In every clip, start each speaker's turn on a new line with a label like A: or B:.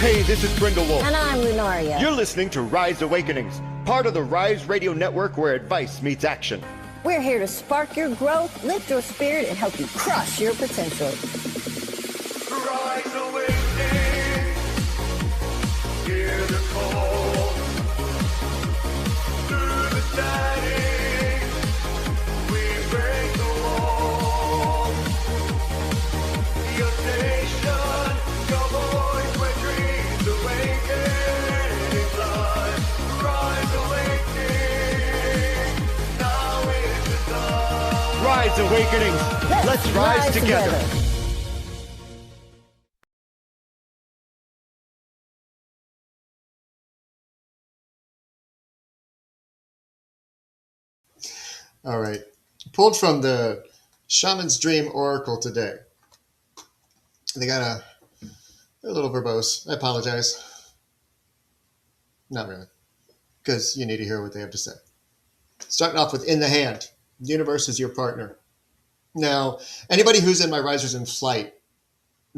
A: Hey, this is BrindeWolf.
B: And I'm Lunaria.
A: You're listening to Rise Awakenings, part of the Rise Radio Network where advice meets action.
B: We're here to spark your growth, lift your spirit, and help you crush your potential.
C: Rise Awakening, hear the call. Through the static, we break the wall. Your station, your voice where dreams awaken. Rise Awakening, now is the time.
A: Rise Awakenings, let's rise together.
D: All right. Pulled from the Shaman's Dream Oracle today. They got a little verbose. I apologize. Not really, because you need to hear what they have to say. Starting off with In the Hand. The universe is your partner. Now, anybody who's in my Risers in Flight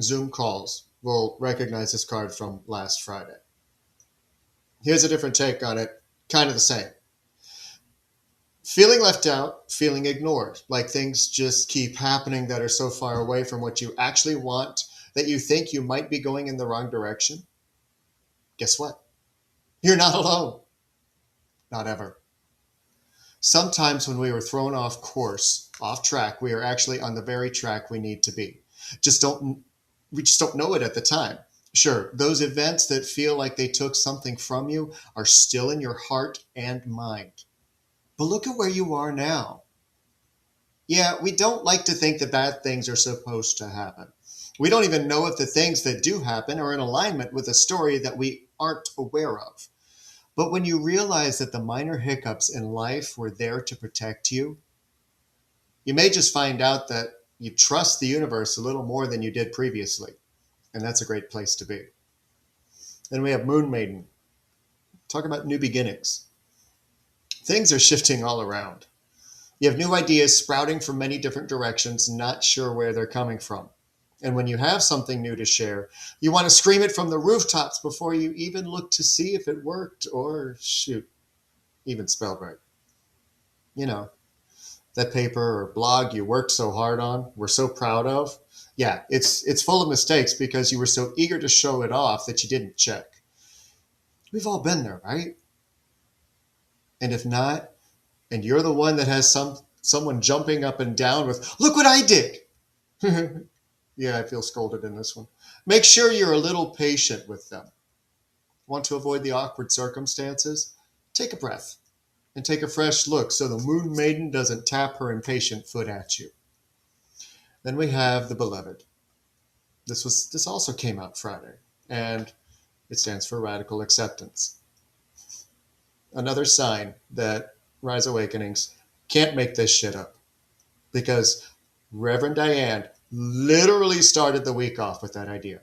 D: Zoom calls will recognize this card from last Friday. Here's a different take on it, kind of the same. Feeling left out, feeling ignored, like things just keep happening that are so far away from what you actually want that you think you might be going in the wrong direction. Guess what? You're not alone. Not ever. Sometimes when we are thrown off course, off track, we are actually on the very track we need to be. We just don't know it at the time. Sure, those events that feel like they took something from you are still in your heart and mind. But look at where you are now. Yeah, we don't like to think that bad things are supposed to happen. We don't even know if the things that do happen are in alignment with a story that we aren't aware of. But when you realize that the minor hiccups in life were there to protect you, you may just find out that you trust the universe a little more than you did previously. And that's a great place to be. Then we have Moon Maiden. Talk about new beginnings. Things are shifting all around. You have new ideas sprouting from many different directions, not sure where they're coming from. And when you have something new to share, you want to scream it from the rooftops before you even look to see if it worked or, shoot, even spelled right. You know, that paper or blog you worked so hard on, were so proud of. Yeah, it's full of mistakes because you were so eager to show it off that you didn't check. We've all been there, right? And if not, and you're the one that has someone jumping up and down with, look what I did. Yeah, I feel scolded in this one. Make sure you're a little patient with them. Want to avoid the awkward circumstances? Take a breath and take a fresh look so the Moon Maiden doesn't tap her impatient foot at you. Then we have the Beloved. This also came out Friday, and it stands for Radical Acceptance. Another sign that Rise Awakenings can't make this shit up, because Reverend Diane literally started the week off with that idea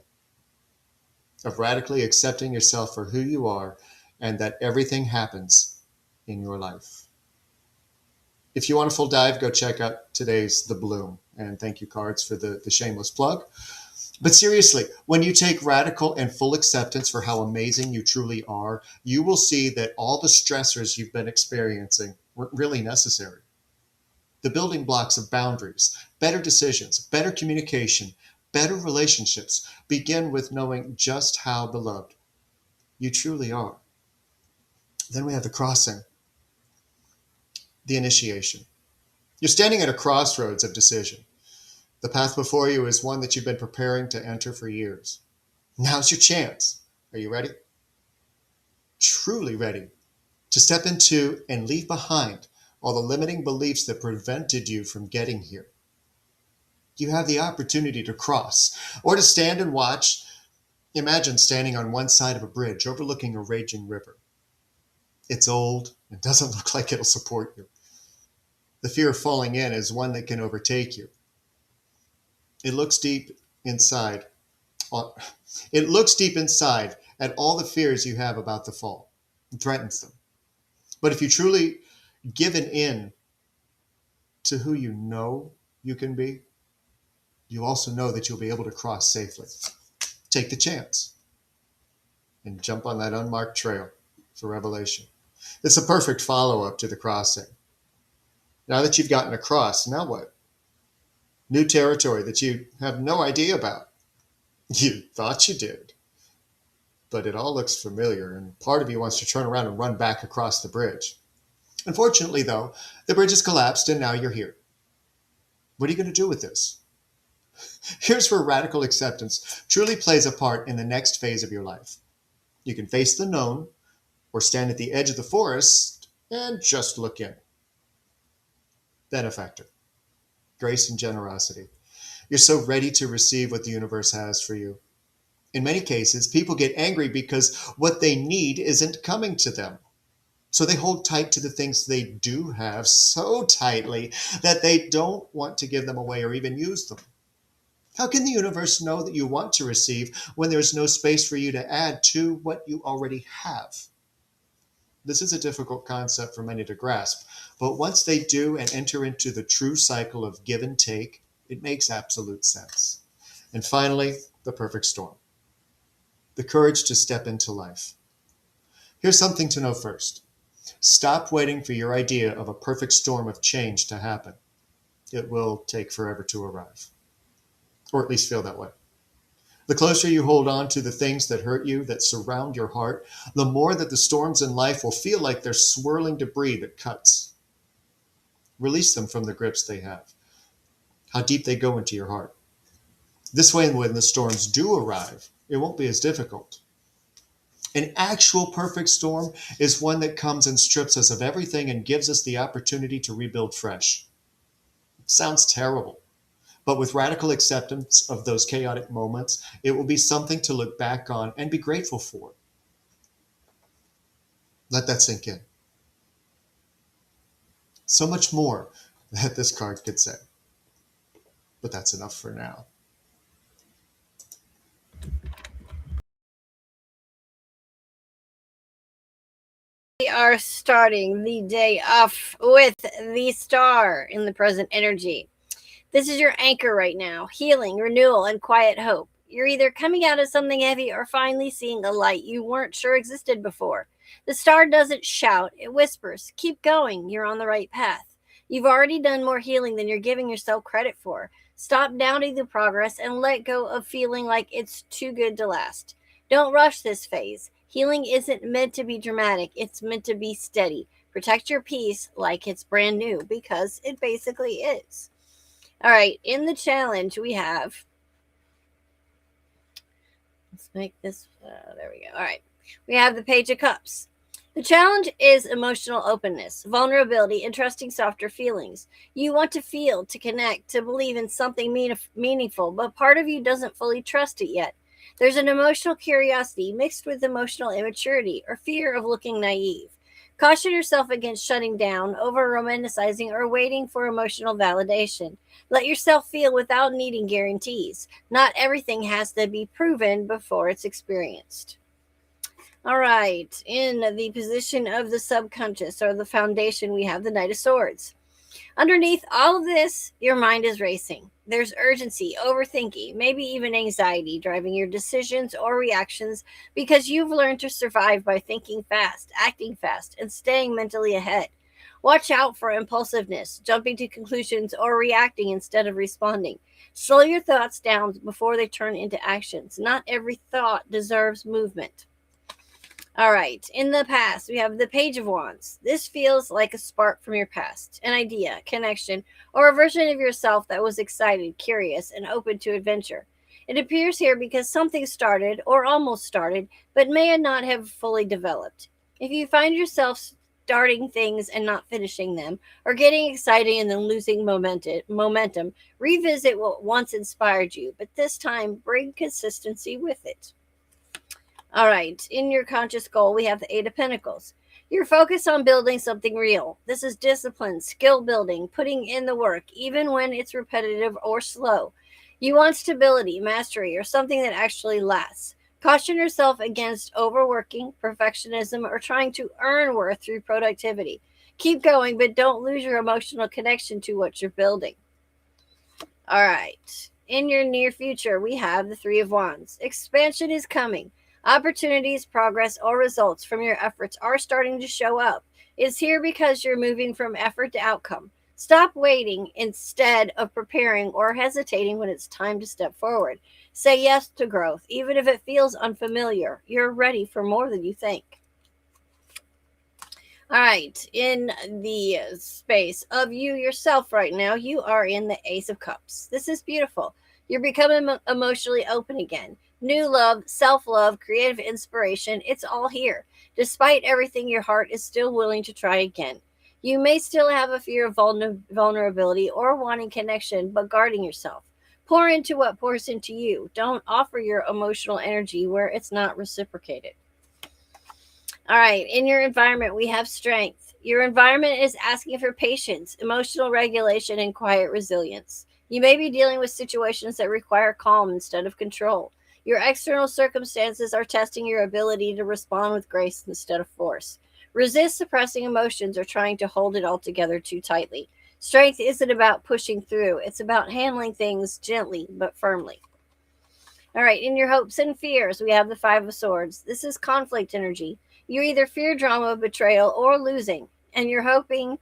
D: of radically accepting yourself for who you are and that everything happens in your life. If you want a full dive, go check out today's The Bloom. And thank you, cards, for the shameless plug. But seriously, when you take radical and full acceptance for how amazing you truly are, you will see that all the stressors you've been experiencing weren't really necessary. The building blocks of boundaries, better decisions, better communication, better relationships begin with knowing just how beloved you truly are. Then we have the crossing, the initiation. You're standing at a crossroads of decision. The path before you is one that you've been preparing to enter for years. Now's your chance. Are you ready? Truly ready to step into and leave behind all the limiting beliefs that prevented you from getting here. You have the opportunity to cross or to stand and watch. Imagine standing on one side of a bridge overlooking a raging river. It's old and doesn't look like it'll support you. The fear of falling in is one that can overtake you. It looks deep inside. It looks deep inside at all the fears you have about the fall. It threatens them. But if you truly given in to who you know you can be, you also know that you'll be able to cross safely. Take the chance. and jump on that unmarked trail for revelation. It's a perfect follow-up to the crossing. Now that you've gotten across, now what? New territory that you have no idea about. You thought you did. But it all looks familiar, and part of you wants to turn around and run back across the bridge. Unfortunately, though, the bridge has collapsed and now you're here. What are you going to do with this? Here's where radical acceptance truly plays a part in the next phase of your life. You can face the known or stand at the edge of the forest and just look in. Benefactor, grace and generosity. You're so ready to receive what the universe has for you. In many cases, people get angry because what they need isn't coming to them. So they hold tight to the things they do have so tightly that they don't want to give them away or even use them. How can the universe know that you want to receive when there's no space for you to add to what you already have? This is a difficult concept for many to grasp, but once they do and enter into the true cycle of give and take, it makes absolute sense. And finally, the perfect storm. The courage to step into life. Here's something to know first. Stop waiting for your idea of a perfect storm of change to happen. It will take forever to arrive, or at least feel that way. The closer you hold on to the things that hurt you, that surround your heart, the more that the storms in life will feel like they're swirling debris that cuts. Release them from the grips they have, how deep they go into your heart. This way, when the storms do arrive, it won't be as difficult. An actual perfect storm is one that comes and strips us of everything and gives us the opportunity to rebuild fresh. It sounds terrible, but with radical acceptance of those chaotic moments, it will be something to look back on and be grateful for. Let that sink in. So much more that this card could say. But that's enough for now.
E: We are starting the day off with the star in the present energy. This is your anchor right now, healing, renewal, and quiet hope. You're either coming out of something heavy or finally seeing a light you weren't sure existed before. The star doesn't shout, it whispers, keep going, you're on the right path. You've already done more healing than you're giving yourself credit for. Stop doubting the progress and let go of feeling like it's too good to last. Don't rush this phase. Healing isn't meant to be dramatic, it's meant to be steady. Protect your peace like it's brand new, because it basically is. All right, in the challenge we have, let's make this, there we go. All right, we have the Page of Cups. The challenge is emotional openness, vulnerability, and trusting softer feelings. You want to feel, to connect, to believe in something meaningful, but part of you doesn't fully trust it yet. There's an emotional curiosity mixed with emotional immaturity or fear of looking naive. Caution yourself against shutting down, over-romanticizing, or waiting for emotional validation. Let yourself feel without needing guarantees. Not everything has to be proven before it's experienced. All right, in the position of the subconscious or the foundation, we have the Knight of Swords. Underneath all of this, your mind is racing. There's urgency, overthinking, maybe even anxiety driving your decisions or reactions because you've learned to survive by thinking fast, acting fast, and staying mentally ahead. Watch out for impulsiveness, jumping to conclusions, or reacting instead of responding. Slow your thoughts down before they turn into actions. Not every thought deserves movement. All right, in the past, we have the Page of Wands. This feels like a spark from your past, an idea, connection, or a version of yourself that was excited, curious, and open to adventure. It appears here because something started, or almost started, but may not have fully developed. If you find yourself starting things and not finishing them, or getting excited and then losing momentum, revisit what once inspired you, but this time bring consistency with it. All right, in your conscious goal, we have the Eight of Pentacles. You're focused on building something real. This is discipline, skill building, putting in the work, even when it's repetitive or slow. You want stability, mastery, or something that actually lasts. Caution yourself against overworking, perfectionism, or trying to earn worth through productivity. Keep going, but don't lose your emotional connection to what you're building. All right, in your near future, we have the Three of Wands. Expansion is coming. Opportunities, progress, or results from your efforts are starting to show up. It's here because you're moving from effort to outcome. Stop waiting instead of preparing or hesitating when it's time to step forward. Say yes to growth, even if it feels unfamiliar. You're ready for more than you think. All right, in the space of you yourself right now, you are in the Ace of Cups. This is beautiful. You're becoming emotionally open again. New love, self love, creative inspiration, it's all here. Despite everything, your heart is still willing to try again. You may still have a fear of vulnerability or wanting connection, but guarding yourself. Pour into what pours into you. Don't offer your emotional energy where it's not reciprocated. All right, in your environment, we have strength. Your environment is asking for patience, emotional regulation, and quiet resilience. You may be dealing with situations that require calm instead of control. Your external circumstances are testing your ability to respond with grace instead of force. Resist suppressing emotions or trying to hold it all together too tightly. Strength isn't about pushing through, it's about handling things gently but firmly. All right, in your hopes and fears, we have the Five of Swords. This is conflict energy. You either fear drama, betrayal, or losing, and you're hoping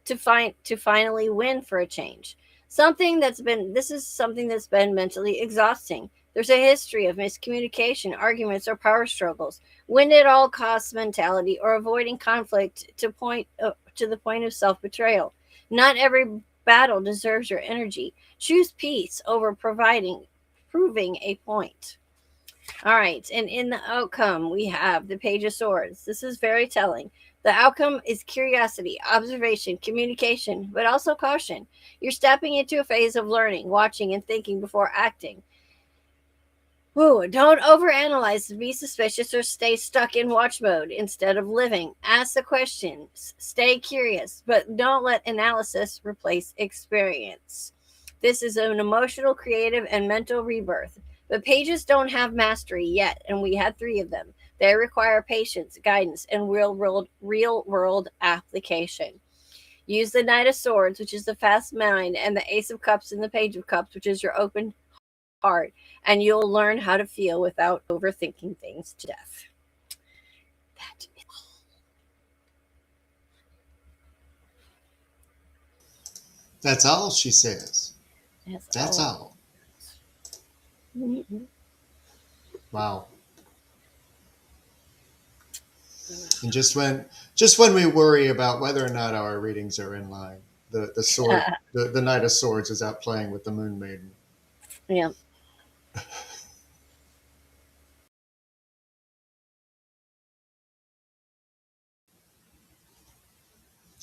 E: to finally win for a change. Something that's been mentally exhausting. There's a history of miscommunication, arguments, or power struggles. Win at all costs mentality, or avoiding conflict to the point of self betrayal. Not every battle deserves your energy. Choose peace over proving a point. All right, and in the outcome, we have the Page of Swords. This is very telling. The outcome is curiosity, observation, communication, but also caution. You're stepping into a phase of learning, watching, and thinking before acting. Ooh, don't overanalyze, be suspicious, or stay stuck in watch mode instead of living. Ask the questions, stay curious, but don't let analysis replace experience. This is an emotional, creative, and mental rebirth. But pages don't have mastery yet, and we had three of them. They require patience, guidance, and real world application. Use the Knight of Swords, which is the fast mind, and the Ace of Cups and the Page of Cups, which is your open heart, and you'll learn how to feel without overthinking things to death. That is
D: That's all, she says. That's
E: all.
D: all.
E: Mhm.
D: Wow. And just when we worry about whether or not our readings are in line, the sword the Knight of Swords is out playing with the Moon Maiden.
E: Yeah.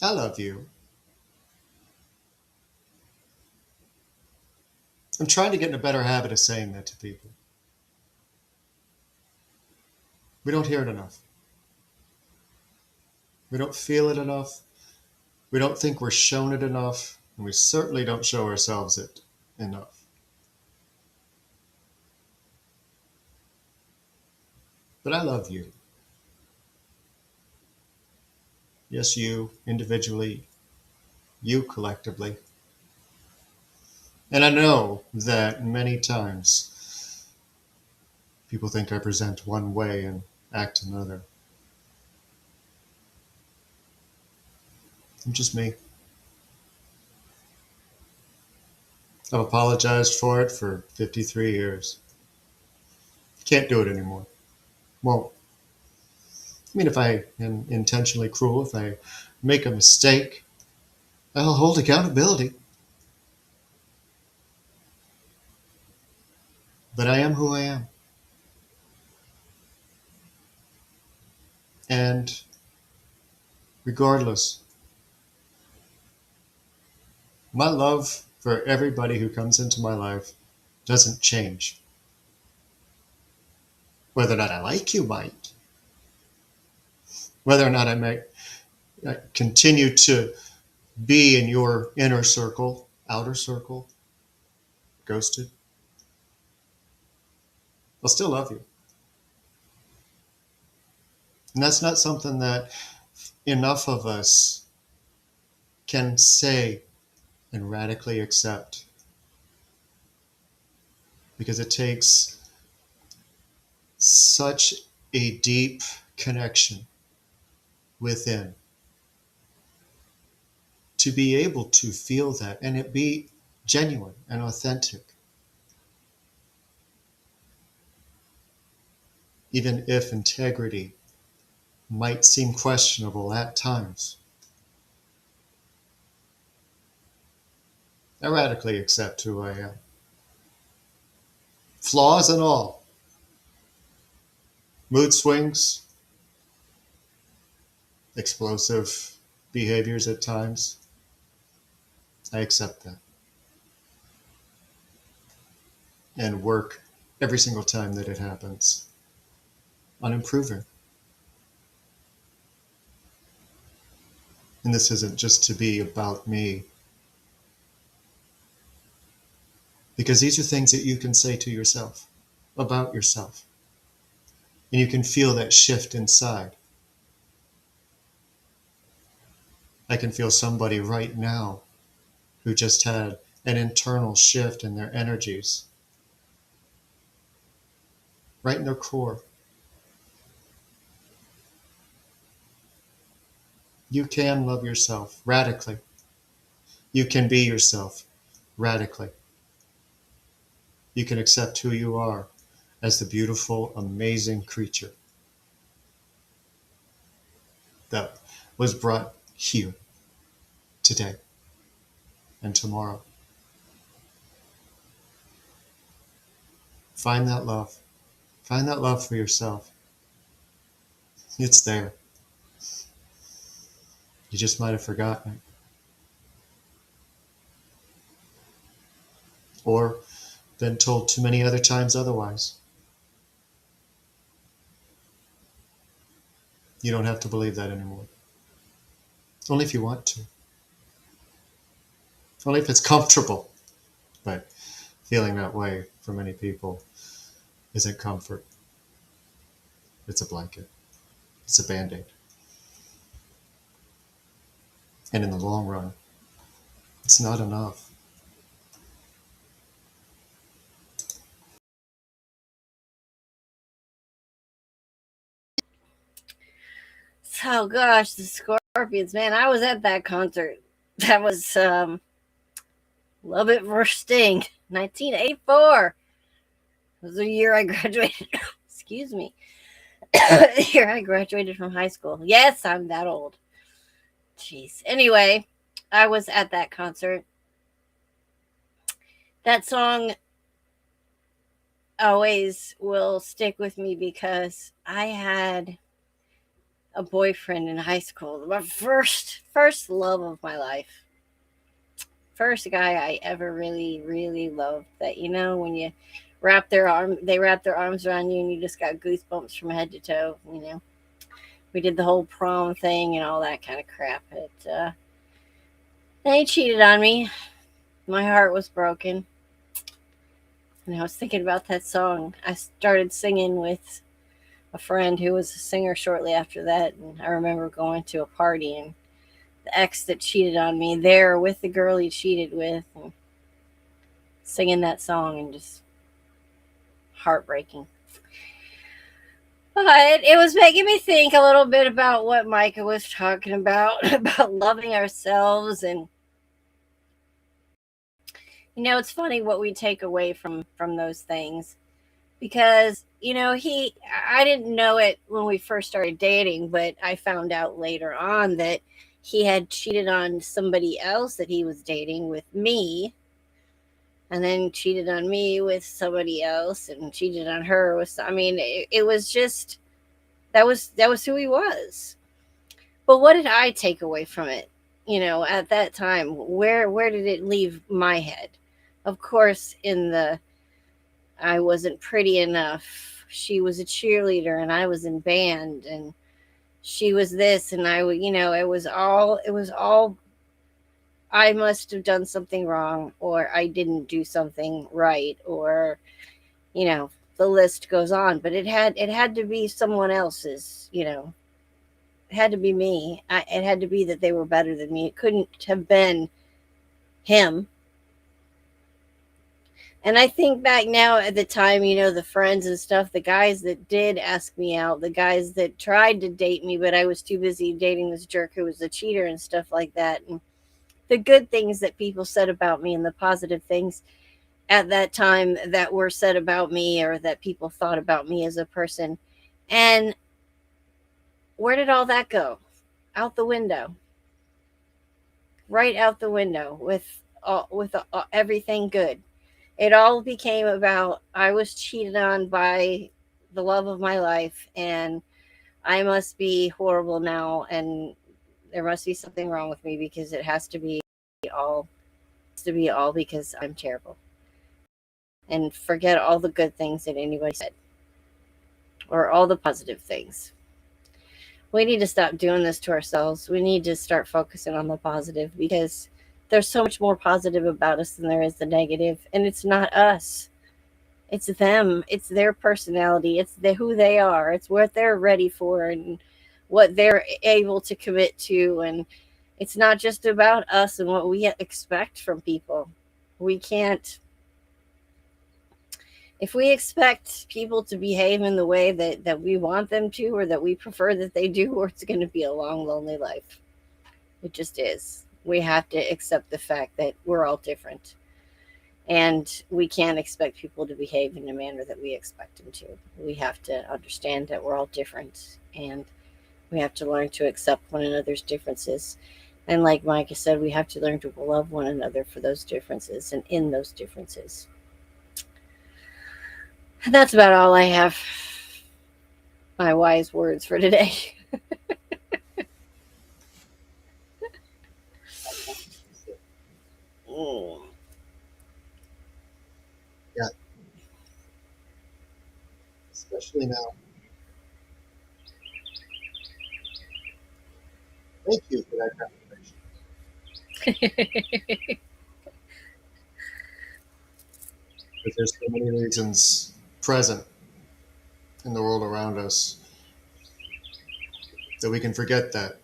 D: I love you. I'm trying to get in a better habit of saying that to people. We don't hear it enough. We don't feel it enough. We don't think we're shown it enough. And we certainly don't show ourselves it enough. But I love you. Yes, you individually, you collectively. And I know that many times people think I present one way and act another. I'm just me. I've apologized for it for 53 years. Can't do it anymore. Won't. I mean, if I am intentionally cruel, if I make a mistake, I'll hold accountability. But I am who I am. And regardless, my love for everybody who comes into my life doesn't change. Whether or not I like you might. Whether or not I may continue to be in your inner circle, outer circle, ghosted, I'll still love you. And that's not something that enough of us can say and radically accept, because it takes such a deep connection within to be able to feel that and it be genuine and authentic. Even if integrity might seem questionable at times. I radically accept who I am. Flaws and all. Mood swings, explosive behaviors at times. I accept that. And work every single time that it happens on improving. And this isn't just to be about me. Because these are things that you can say to yourself, about yourself. And you can feel that shift inside. I can feel somebody right now who just had an internal shift in their energies, right in their core. You can love yourself radically. You can be yourself radically. You can accept who you are as the beautiful, amazing creature that was brought here today and tomorrow. Find that love. Find that love for yourself. It's there. You just might have forgotten it. Or been told too many other times otherwise. You don't have to believe that anymore. Only if you want to. Only if it's comfortable. But feeling that way for many people isn't comfort. It's a blanket. It's a Band-Aid. And in the long run, it's not enough.
E: Oh gosh, the Scorpions, man! I was at that concert. That was Love It for Sting, 1984. It was the year I graduated. Excuse me. The year I graduated from high school. Yes, I'm that old. Jeez. Anyway, I was at that concert. That song always will stick with me because I had a boyfriend in high school. My first love of my life. First guy I ever really loved. That, you know, when you they wrap their arms around you and you just got goosebumps from head to toe. You know, we did the whole prom thing and all that kind of crap. But they cheated on me. My heart was broken. And I was thinking about that song. I started singing with a friend who was a singer shortly after that. And I remember going to a party and the ex that cheated on me there with the girl he cheated with and singing that song and just heartbreaking. But it was making me think a little bit about what Micah was talking about loving ourselves. And you know, it's funny what we take away from those things, because you know, I didn't know it when we first started dating, but I found out later on that he had cheated on somebody else that he was dating with me, and then cheated on me with somebody else, and cheated on her with. I mean, it was just that was who he was. But what did I take away from it? You know, at that time, where did it leave my head? Of course, I wasn't pretty enough. She was a cheerleader and I was in band, and she was this and I would, you know, it was all I must have done something wrong, or I didn't do something right, or you know, the list goes on. But it had to be someone else's, you know. It had to be me. It had to be that they were better than me. It couldn't have been him. And I think back now at the time, the friends and stuff, the guys that did ask me out, the guys that tried to date me, but I was too busy dating this jerk who was a cheater and stuff like that. And the good things that people said about me and the positive things at that time that were said about me or that people thought about me as a person. And where did all that go? Out the window. Right out the window with everything good. It all became about I was cheated on by the love of my life and I must be horrible now and there must be something wrong with me because it has all to be all because I'm terrible. And forget all the good things that anybody said or all the positive things. We need to stop doing this to ourselves. We need to start focusing on the positive because there's so much more positive about us than there is the negative, and it's not us. It's them. It's their personality. It's who they are. It's what they're ready for and what they're able to commit to. And it's not just about us and what we expect from people. We can't. If we expect people to behave in the way that we want them to or that we prefer that they do, or it's going to be a long, lonely life. It just is. We have to accept the fact that we're all different. And we can't expect people to behave in a manner that we expect them to. We have to understand that we're all different. And we have to learn to accept one another's differences. And like Micah said, we have to learn to love one another for those differences and in those differences. And that's about all I have. My wise words for today. Mm.
D: Yeah, especially now. Thank you for that confirmation. Because there's so many reasons present in the world around us that we can forget that.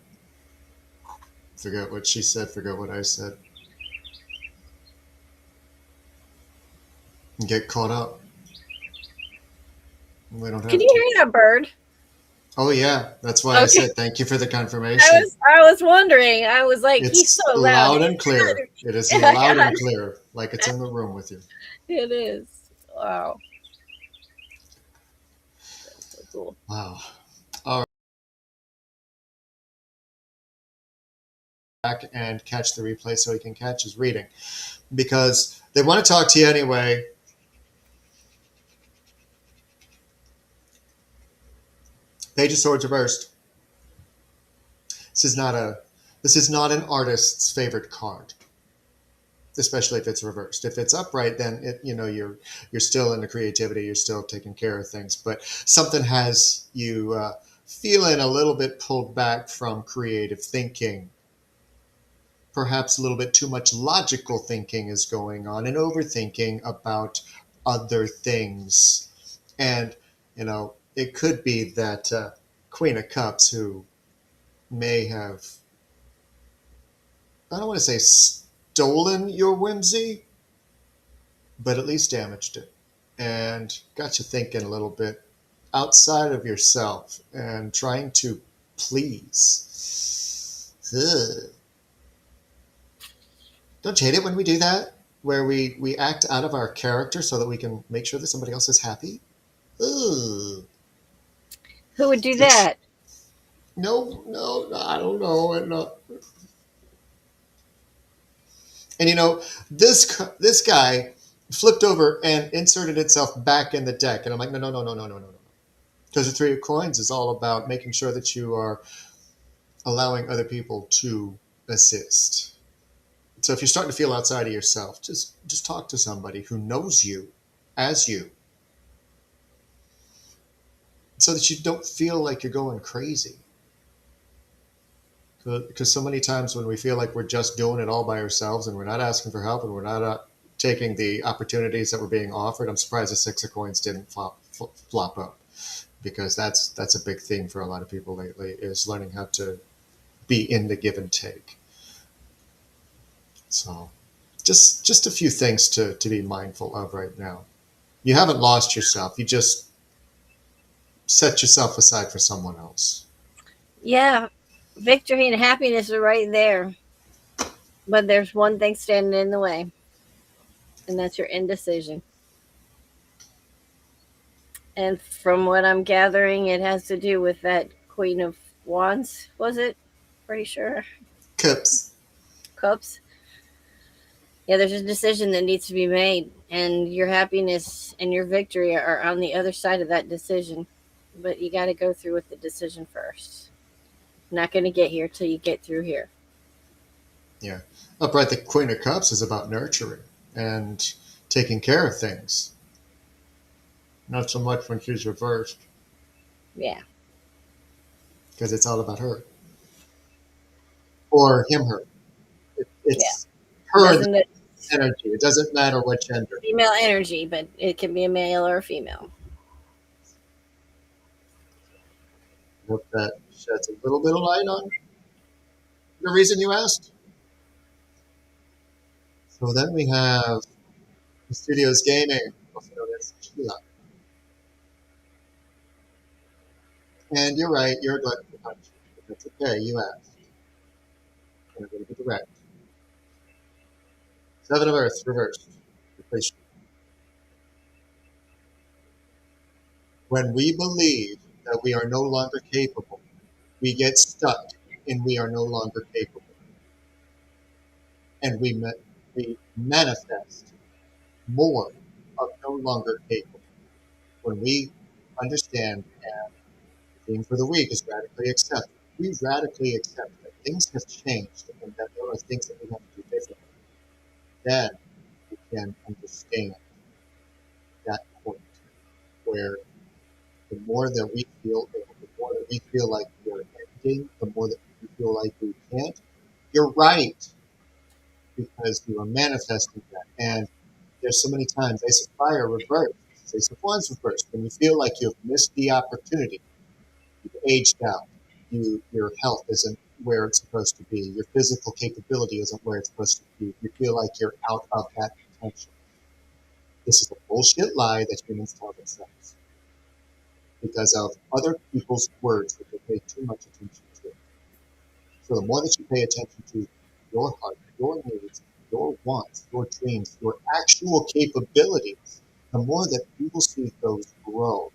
D: Forget what she said, forget what I said, and get caught up. We don't
E: Can
D: have
E: you
D: to.
E: hear that bird?
D: Oh yeah, that's why I
E: Okay.
D: said thank you for the
E: I
D: confirmation.
E: was wondering. I was like, he's
D: It's
E: so loud.
D: loud and clear. It is loud and clear, like it's in the room with you.
E: It is. Wow. That's so cool.
D: Wow. All right. Back and catch the replay so he can catch his reading because they want to talk to you anyway. Page of Swords reversed. This is not an artist's favorite card, especially if it's reversed. If it's upright, then you're still in the creativity, you're still taking care of things. But something has you feeling a little bit pulled back from creative thinking. Perhaps a little bit too much logical thinking is going on and overthinking about other things. And it could be that Queen of Cups who may have, I don't want to say stolen your whimsy, but at least damaged it and got you thinking a little bit outside of yourself and trying to please. Ugh. Don't you hate it when we do that? Where we act out of our character so that we can make sure that somebody else is happy? Ugh.
E: Who would do that?
D: No, I don't know. And this guy flipped over and inserted itself back in the deck, and I'm like, no. Because the Three of Coins is all about making sure that you are allowing other people to assist. So if you're starting to feel outside of yourself, just talk to somebody who knows you as you, so that you don't feel like you're going crazy. Because so many times when we feel like we're just doing it all by ourselves and we're not asking for help and we're not taking the opportunities that were being offered, I'm surprised the Six of Coins didn't flop up, because that's a big thing for a lot of people lately, is learning how to be in the give and take. So just a few things to be mindful of right now. You haven't lost yourself. You just set yourself aside for someone else.
E: Yeah, victory and happiness are right there. But there's one thing standing in the way, and that's your indecision. And from what I'm gathering, it has to do with that Queen of Wands, was it? Pretty sure.
D: Cups.
E: Cups. Yeah, there's a decision that needs to be made, and your happiness and your victory are on the other side of that decision. But you got to go through with the decision first. Not going to get here till you get through here.
D: Yeah. Upright, the Queen of Cups is about nurturing and taking care of things. Not so much when she's reversed,
E: Yeah.
D: because it's all about her. Or him, her.
E: Yeah.
D: It's her
E: Doesn't it?
D: energy. It doesn't matter what gender.
E: Female energy, but it can be a male or a female.
D: I hope that sheds a little bit of light on the reason you asked. So then we have the Studios Gaming, also known as Sheila. And you're right, you're a glutton for punishment. But that's okay, you asked. And I'm going to be direct. Seven of Earth, reversed. Replace. When we believe that we are no longer capable, we get stuck in we are no longer capable. And we manifest more of no longer capable. When we understand, and the theme for the week is radically accept. We radically accept that things have changed and that there are things that we have to do differently. Then we can understand that point where the more that we feel ill, the more that we feel like we are ending, the more that we feel like we can't. You're right, because you are manifesting that. And there's so many times Ace of Fire reversed, Ace of Wands reversed, when you feel like you've missed the opportunity, you've aged out, your health isn't where it's supposed to be, your physical capability isn't where it's supposed to be, you feel like you're out of that potential. This is a bullshit lie that humans tell themselves because of other people's words that they pay too much attention to. So the more that you pay attention to your heart, your needs, your wants, your dreams, your actual capabilities, the more that you will see those grow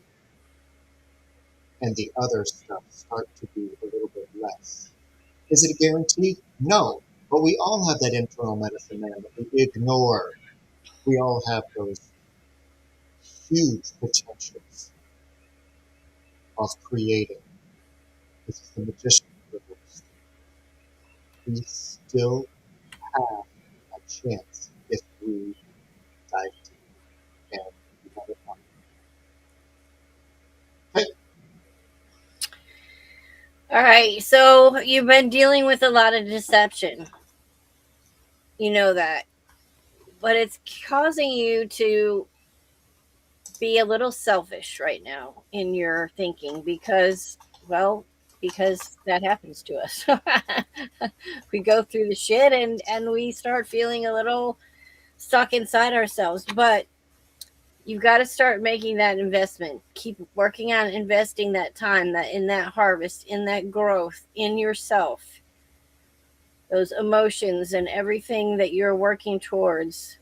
D: and the other stuff start to be a little bit less. Is it a guarantee? No. But we all have that internal medicine man that we ignore. We all have those huge potentials of creating. This is the magician reversed. We still have a chance if we dive deep and we have it on. Okay.
E: All right. So you've been dealing with a lot of deception. You know that. But it's causing you to be a little selfish right now in your thinking because, well, because that happens to us. We go through the shit and we start feeling a little stuck inside ourselves. But you've got to start making that investment. Keep working on investing that time, that in that harvest, in that growth, in yourself, those emotions and everything that you're working towards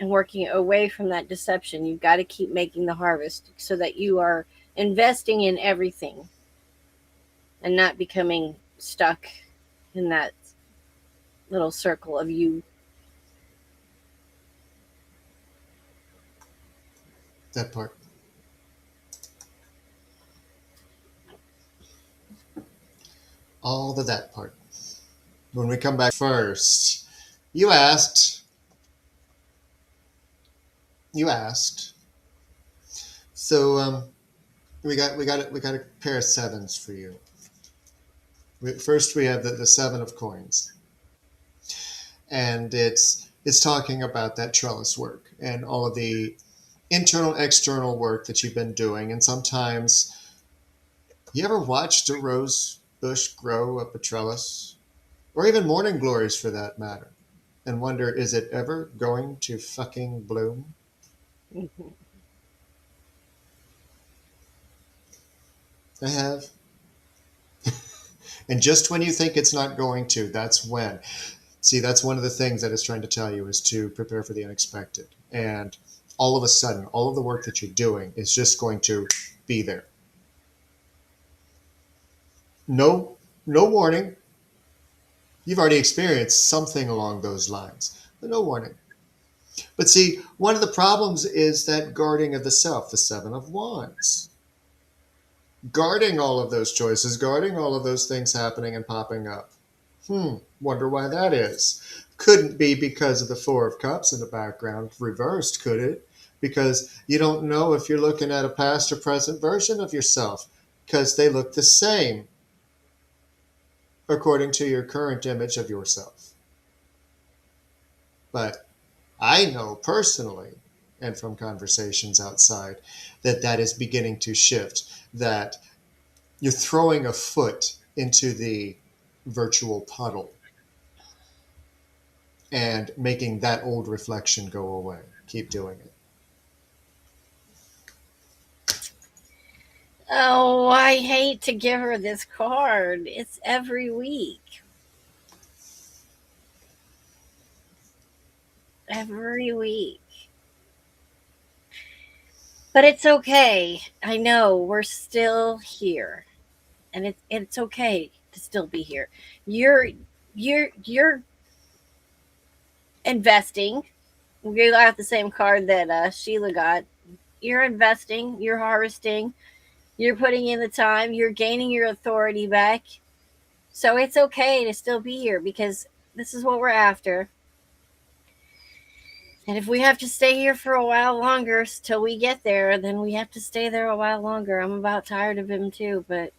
E: and working away from that deception. You've got to keep making the harvest so that you are investing in everything and not becoming stuck in that little circle of you.
D: That part. All the that part. When we come back first, you asked. You asked. So we got a pair of sevens for you. First, we have the seven of coins, and it's talking about that trellis work and all of the internal, external work that you've been doing. And sometimes, you ever watched a rose bush grow up a trellis, or even morning glories for that matter? and wonder, is it ever going to fucking bloom?
E: Mhm.
D: I have. And just when you think it's not going to, that's when. See, that's one of the things that it's trying to tell you, is to prepare for the unexpected. And all of a sudden, all of the work that you're doing is just going to be there. No, no warning. You've already experienced something along those lines, but no warning. But see, one of the problems is that guarding of the self, the Seven of Wands. Guarding all of those choices, guarding all of those things happening and popping up. Wonder why that is. Couldn't be because of the Four of Cups in the background reversed, could it? Because you don't know if you're looking at a past or present version of yourself, because they look the same according to your current image of yourself. But I know personally, and from conversations outside, that that is beginning to shift, that you're throwing a foot into the virtual puddle and making that old reflection go away. Keep doing it.
E: Oh, I hate to give her this card. It's every week. Every week. But it's okay. I know we're still here. And it's okay to still be here. You're investing. You got the same card that Sheila got. You're investing, you're harvesting, you're putting in the time, you're gaining your authority back. So it's okay to still be here because this is what we're after. And if we have to stay here for a while longer till we get there, then we have to stay there a while longer. I'm about tired of him too, but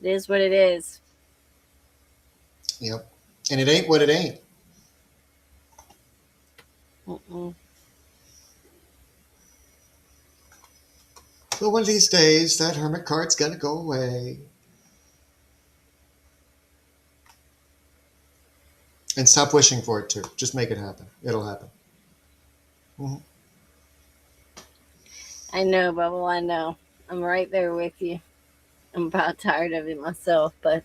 E: it is what it is.
D: Yep. And it ain't what it ain't.
E: Mm-mm.
D: But one of these days, that hermit card's gonna go away. And stop wishing for it to. Just make it happen. It'll happen. Mhm.
E: I know, Bubble, I know. I'm right there with you. I'm about tired of it myself, but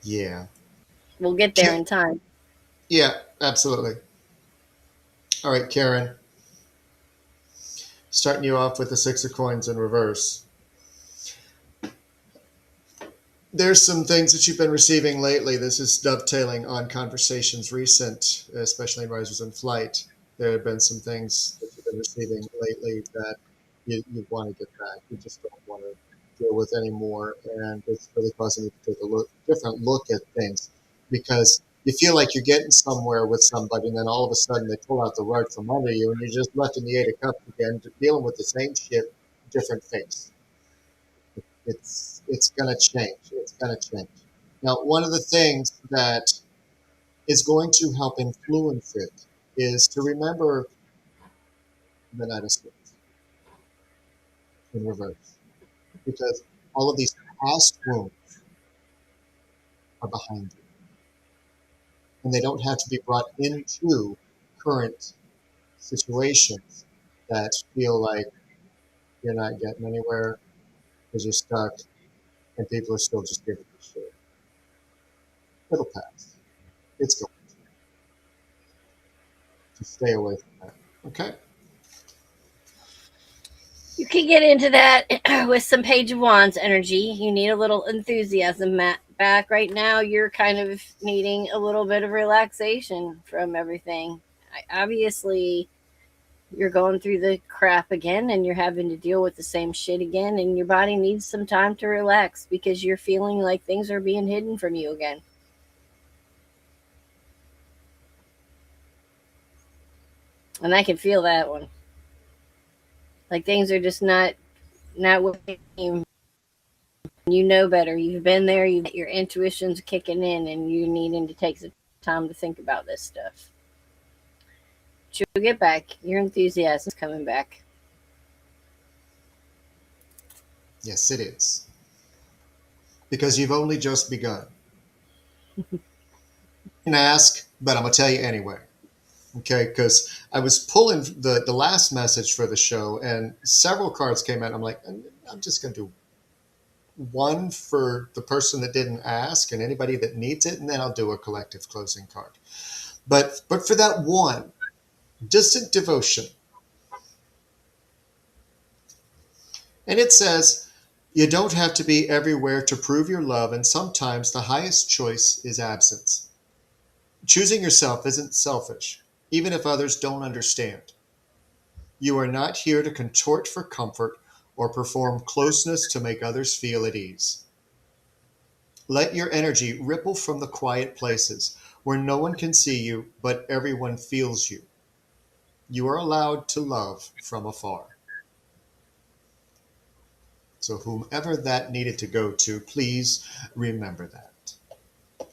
D: Yeah.
E: we'll get there in time.
D: Yeah, absolutely. All right, Karen. Starting you off with the Six of Coins in reverse. There's some things that you've been receiving lately. This is dovetailing on conversations recent, especially in Risers in Flight. There have been some things that you've been receiving lately that you want to get back. You just don't want to deal with anymore. And it's really causing you to take a different look at things, because you feel like you're getting somewhere with somebody, and then all of a sudden they pull out the rug from under you, and you're just left in the Eight of Cups again, dealing with the same shit, different face. It's gonna change. It's gonna change. Now, one of the things that is going to help influence it is to remember the Knight of Swords in reverse, because all of these past wounds are behind you, and they don't have to be brought into current situations that feel like you're not getting anywhere because you're stuck, and people are still just giving you shit. It'll pass. It's going to stay away from that. Okay.
E: You can get into that with some Page of Wands energy. You need a little enthusiasm back. Right now, you're kind of needing a little bit of relaxation from everything. Obviously, you're going through the crap again and you're having to deal with the same shit again, and your body needs some time to relax because you're feeling like things are being hidden from you again. And I can feel that one. Like things are just not what they seem. You know better. You've been there. Your intuition's kicking in, and you needing to take some time to think about this stuff. But you'll get back. Your enthusiasm's coming back.
D: Yes, it is. because you've only just begun. You can ask, but I'm going to tell you anyway. Okay, because I was pulling the last message for the show, and several cards came out. I'm like, I'm just going to do one for the person that didn't ask and anybody that needs it, and then I'll do a collective closing card. But for that one, distant devotion. And it says, you don't have to be everywhere to prove your love, and sometimes the highest choice is absence. Choosing yourself isn't selfish, even if others don't understand. You are not here to contort for comfort or perform closeness to make others feel at ease. Let your energy ripple from the quiet places where no one can see you, but everyone feels you. You are allowed to love from afar. So whomever that needed to go to, please remember that.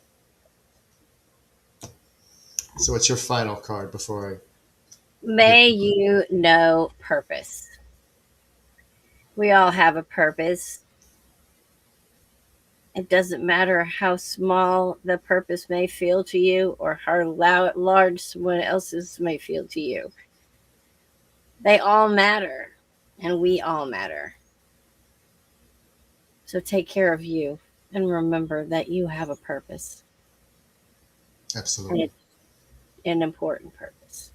D: So what's your final card before I...
E: May you know purpose. We all have a purpose. It doesn't matter how small the purpose may feel to you or how large someone else's may feel to you. They all matter, and we all matter. So take care of you and remember that you have a purpose.
D: Absolutely.
E: And it's an important purpose.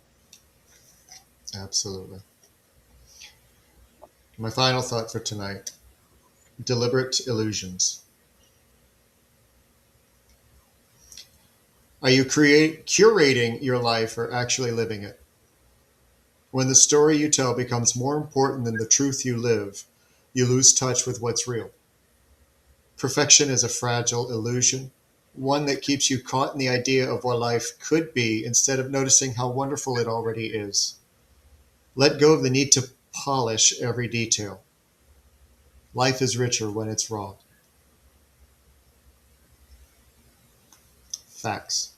D: Absolutely. My final thought for tonight, deliberate illusions. Are you curating your life or actually living it? When the story you tell becomes more important than the truth you live, you lose touch with what's real. Perfection is a fragile illusion, one that keeps you caught in the idea of what life could be instead of noticing how wonderful it already is. Let go of the need to polish every detail. Life is richer when it's raw. Facts.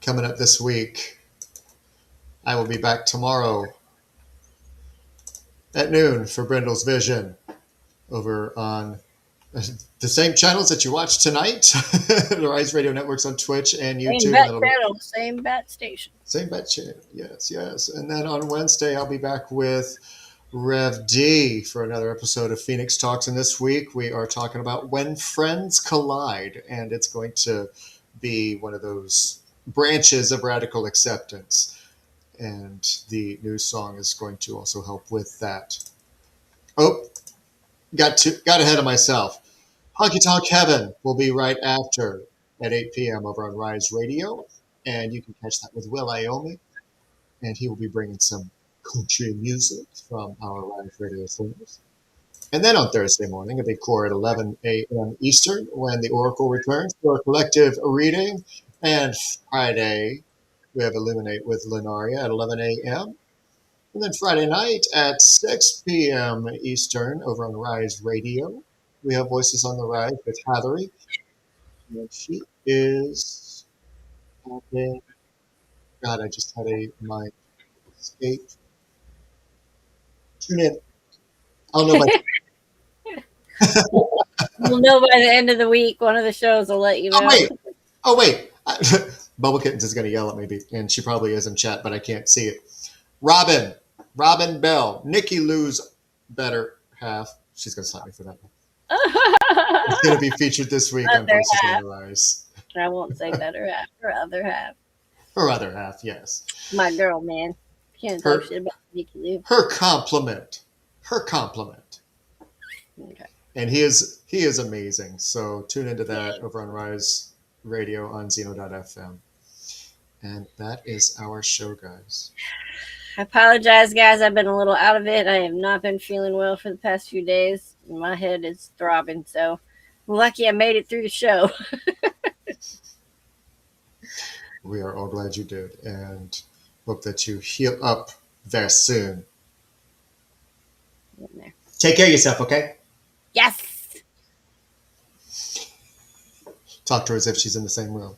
D: Coming up this week, I will be back tomorrow at noon for Brindle's Vision over on the same channels that you watched tonight, the Rise Radio Networks on Twitch and YouTube.
E: Same bat channel, same bat station.
D: Same bat channel, yes. And then on Wednesday, I'll be back with Rev D for another episode of Phoenix Talks. And this week, we are talking about When Friends Collide. And it's going to be one of those branches of radical acceptance. And the new song is going to also help with that. Oh, got ahead of myself. Honky Tonk Heaven will be right after at 8 p.m. over on Rise Radio. And you can catch that with Will Iomi. And he will be bringing some country music from our Rise Radio singers. And then on Thursday morning, a big core at 11 a.m. Eastern when the Oracle returns for a collective reading. And Friday, we have Illuminate with Lunaria at 11 a.m. And then Friday night at 6 p.m. Eastern over on Rise Radio, we have Voices on the Rise with Hattery. And she is having... God, I just had a mind escape. Tune in. I'll know by...
E: We'll know by the end of the week. One of the shows will let you know.
D: Oh, wait. Bubble Kittens is going to yell at me, and she probably is in chat, but I can't see it. Robin Bell, Nikki Lou's better half. She's going to slap me for that one. It's going to be featured this week on Voices on the Rise.
E: I won't say better half. Her other half.
D: Her other half, yes.
E: My girl, man. Can't talk shit about Nikki Lou.
D: Her compliment.
E: Okay.
D: And he is amazing. So tune into that over on Rise Radio on Zeno.fm. And that is our show, guys.
E: I apologize, guys. I've been a little out of it. I have not been feeling well for the past few days. My head is throbbing, so I'm lucky I made it through the show.
D: We are all glad you did, and hope that you heal up very soon. Take care of yourself, okay?
E: Yes.
D: Talk to her as if she's in the same room.